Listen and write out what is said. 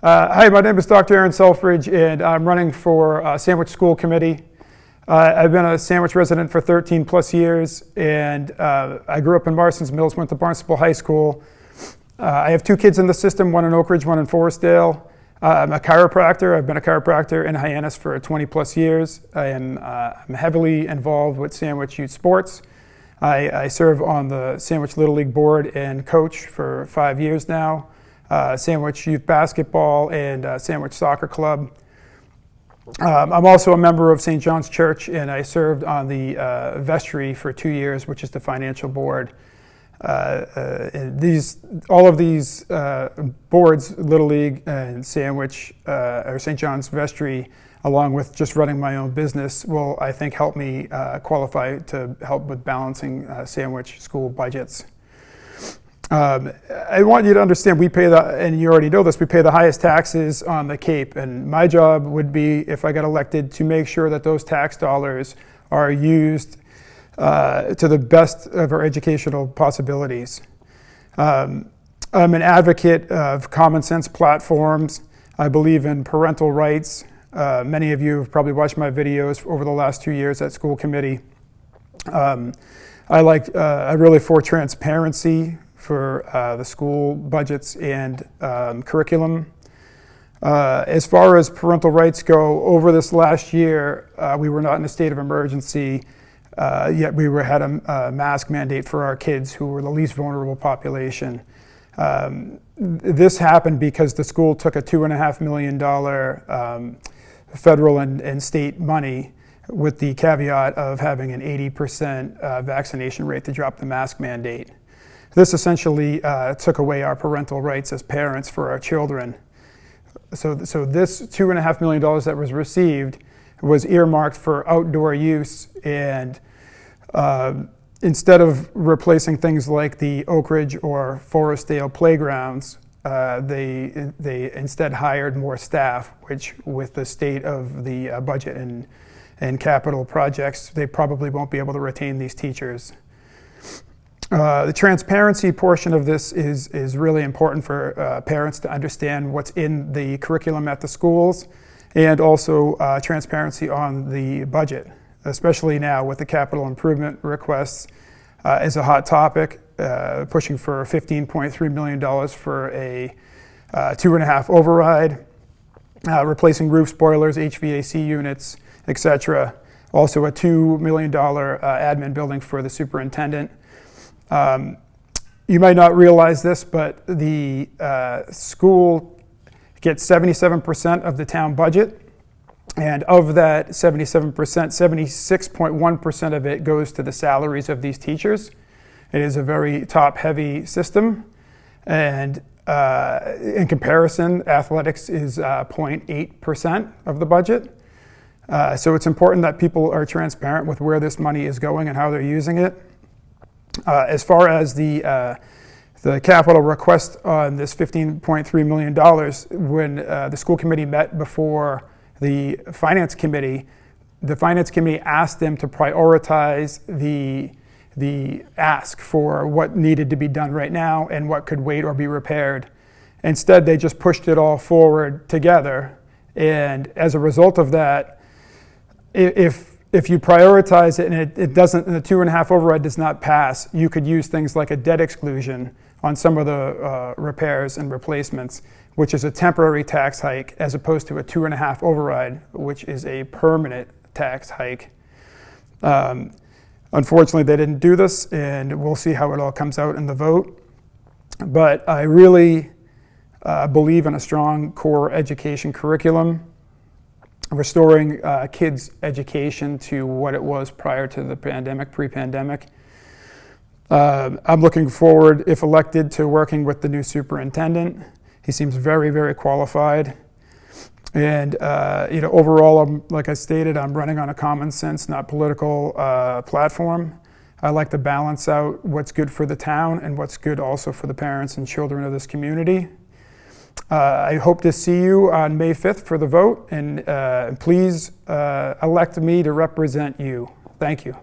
Hi, my name is Dr. Aaron Selfridge, and I'm running for Sandwich School Committee. I've been a Sandwich resident for 13 plus years, and I grew up in Marston's Mills, went to Barnstable High School. I have two kids in the system, one in Oak Ridge, one in Forestdale. I'm a chiropractor. I've been a chiropractor in Hyannis for 20 plus years. I'm heavily involved with Sandwich youth sports. I serve on the Sandwich Little League board and coach for 5 years now. Sandwich Youth Basketball and Sandwich Soccer Club. I'm also a member of St. John's Church, and I served on the vestry for 2 years, which is the financial board. All of these boards, Little League and Sandwich, or St. John's Vestry, along with just running my own business, will, I think, help me qualify to help with balancing Sandwich school budgets. I want you to understand, we pay and you already know this, we pay the highest taxes on the Cape, and my job would be, if I got elected, to make sure that those tax dollars are used to the best of our educational possibilities. I'm an advocate of common sense platforms. I believe in parental rights. Many of you have probably watched my videos over the last 2 years at school committee. I really for transparency for the school budgets and curriculum. As far as parental rights go, over this last year, we were not in a state of emergency, yet we had a mask mandate for our kids who were the least vulnerable population. This happened because the school took a $2.5 million federal and state money with the caveat of having an 80% vaccination rate to drop the mask mandate. This essentially took away our parental rights as parents for our children. So this $2.5 million that was received was earmarked for outdoor use, and instead of replacing things like the Oak Ridge or Forestdale playgrounds, they instead hired more staff, which with the state of the budget and capital projects, they probably won't be able to retain these teachers. The transparency portion of this is really important for parents to understand what's in the curriculum at the schools, and also transparency on the budget, especially now with the capital improvement requests is a hot topic, pushing for $15.3 million for a 2.5 override, replacing roof spoilers, HVAC units, etc. Also a $2 million admin building for the superintendent. You might not realize this, but the school gets 77% of the town budget, and of that 77%, 76.1% of it goes to the salaries of these teachers. It is a very top-heavy system, and in comparison, athletics is 0.8% of the budget. So it's important that people are transparent with where this money is going and how they're using it. As far as the capital request on this $15.3 million, when the school committee met before the finance committee asked them to prioritize the ask for what needed to be done right now and what could wait or be repaired. Instead, they just pushed it all forward together, and as a result of that, if you prioritize it and it doesn't, and the 2.5 override does not pass, you could use things like a debt exclusion on some of the repairs and replacements, which is a temporary tax hike, as opposed to a 2.5 override, which is a permanent tax hike. Unfortunately, they didn't do this, and we'll see how it all comes out in the vote. But I really believe in a strong core education curriculum, restoring kids' education to what it was prior to the pandemic, pre-pandemic. I'm looking forward, if elected, to working with the new superintendent. He seems very, very qualified. And overall, like I stated, I'm running on a common sense, not political platform. I like to balance out what's good for the town and what's good also for the parents and children of this community. I hope to see you on May 5th for the vote, and please elect me to represent you. Thank you.